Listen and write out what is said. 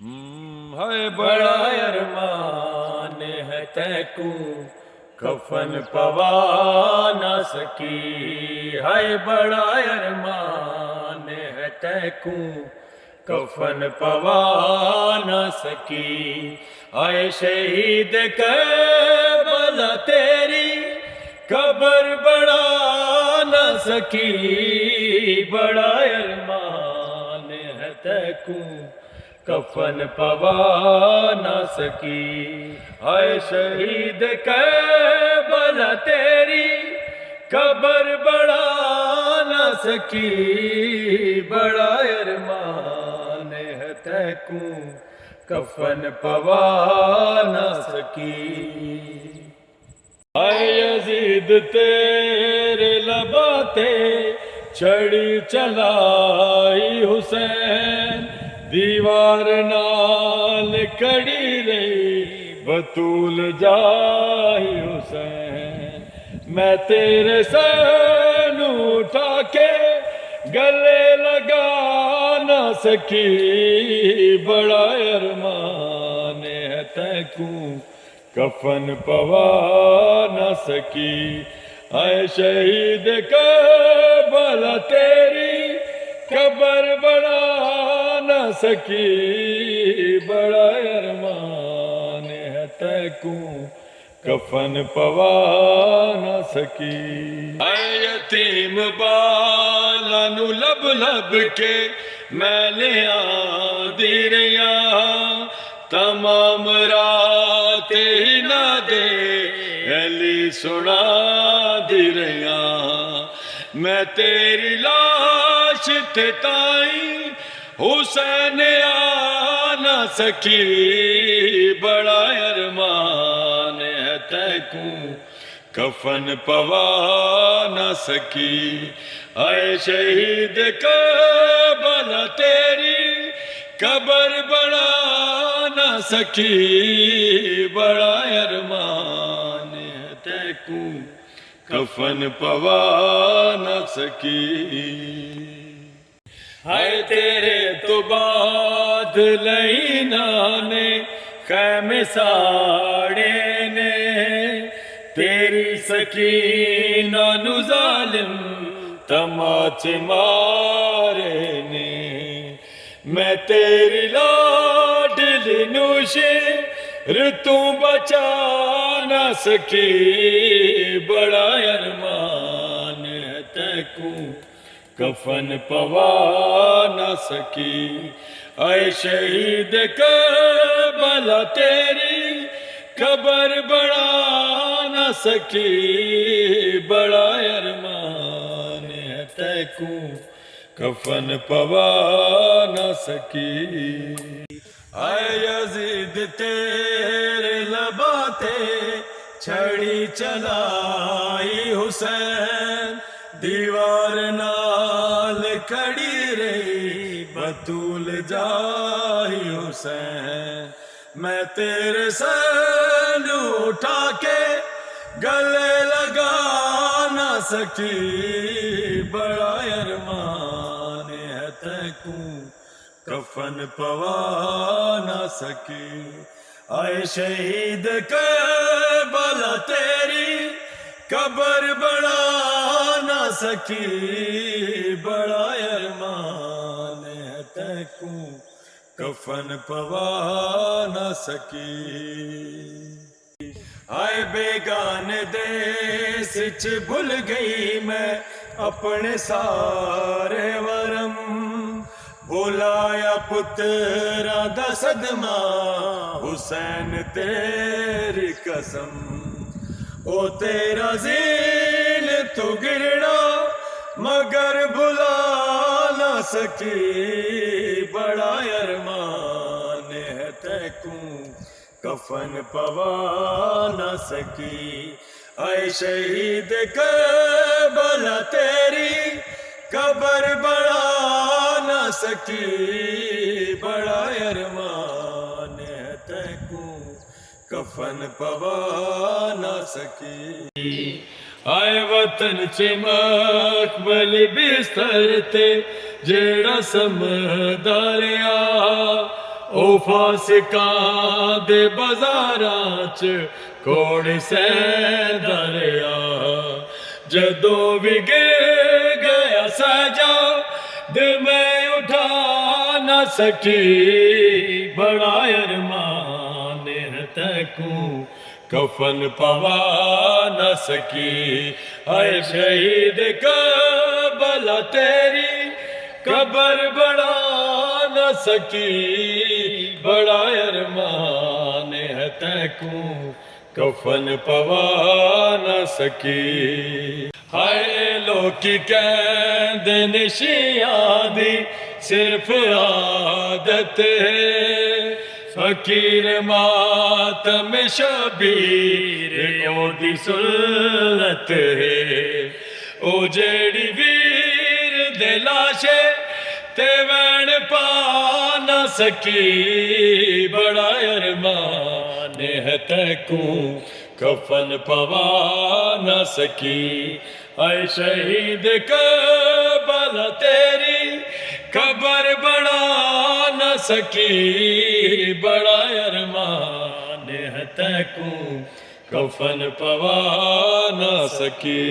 ہے بڑا ارمان ہے تیکو کفن پوا نہ سکی، ہے بڑا ارمان ہے تیکو کفن پوا نہ سکی، آئے شہید کربلا تیری قبر بڑھا نہ سکی، بڑا ارمان ہے تیکو کفن پوا نہ سکی، آئے شہید کربلا تیری قبر بڑھا نہ سکی، بڑا ارمان ہے تیکو کفن پوا نہ سکی، اے یزید تیرے لباتے چھڑی چلائی حسین، دیوار نال کڑی رہی بطول جائی حسین، میں تیرے سر اٹھا کے گلے لگا نہ سکی، بڑا ارمان ہے تیکو کفن پوا نہ سکی، اے شہید کربلا تیری قبر بڑھا نہ سکی، بڑا ارمان ہے تیکو کفن پوا نہ سکی، اے یتیم بالا نو لب لب کے میں لے آدی رہیا، تمام رات ہی نہ دے علی سنا دی رہیا، میں تیری لاش تے تائیں حسین آ نہ سکی، بڑا ارمان ہے تیکو کفن پوا نہ سکی، اے شہید کربلا تیری قبر بڑھا نہ سکی، بڑا ارمان ہے تیکو کفن پوا نہ سکی، ہے تیرے تو بعد لینا نے خیمے ساڑے نے، تیری سکینہ نو ظالم تماچے مارے نے، میں تیری لاڈلی نوشیر تو بچا نہ سکی، بڑا ارمان ہے تیکو کفن پوا نہ سکی، اے شہید کربلا تیری قبر بڑھا نہ سکی، بڑا ارمان ہے تیکو کفن پوا نہ سکی، اے یزید تیرے لباتے چھڑی چلائی حسین، دیوار نال کھڑی رہی بطول جائی حسین، میں تیرے سر اٹھا کے گلے لگا نہ سکی، بڑا ارمان ہے تیکو کفن پوا نہ سکی، اے شہید کربلا تیری قبر بڑھا نہ سکی، بڑا ارمان ہے تیکو کفن پوا نہ سکی، آئے بیگانے دیس چ بھول گئی میں اپنے سارے ورم، بھولایا پترا دا صدمہ حسین تیری قسم، او تیرا ذیل تو گرنا مگر بھلا نہ سکی، بڑا ارمان ہے تیکو کفن پوا نہ سکی، اے شہید کربلا تیری قبر بڑھا نہ سکی، بڑا ارمان ہے تیکو کفن پوا نہ سکی، آئے وطن چمک ملی بستر تے جیڑا سمداریا او فاسقاں دے بازاراں چ کوڑ سے دریا جدوں بھی گر گیا سجا دل میں اٹھا نہ سکی بڑا ارمان ہے تکوں کفن پوا نہ سکی اے شہید کربلا تیری قبر بڑا نہ سکی بڑا ارمان ہے تکوں کفن پوا نہ سکی ہائے لوکی کہندے نشیاں دی صرف عادت ہے فقیر ماتم شبیر او دی سنت ہے او جیڑی ویر دے لاشے تے وین پا نہ سکی بڑا ارمان ہے تکوں کفن پوا نہ سکی اے شہید کربلا تیری قبر بڑا نہ سکی بڑا ارمان ہے تکوں کفن پوا نہ سکی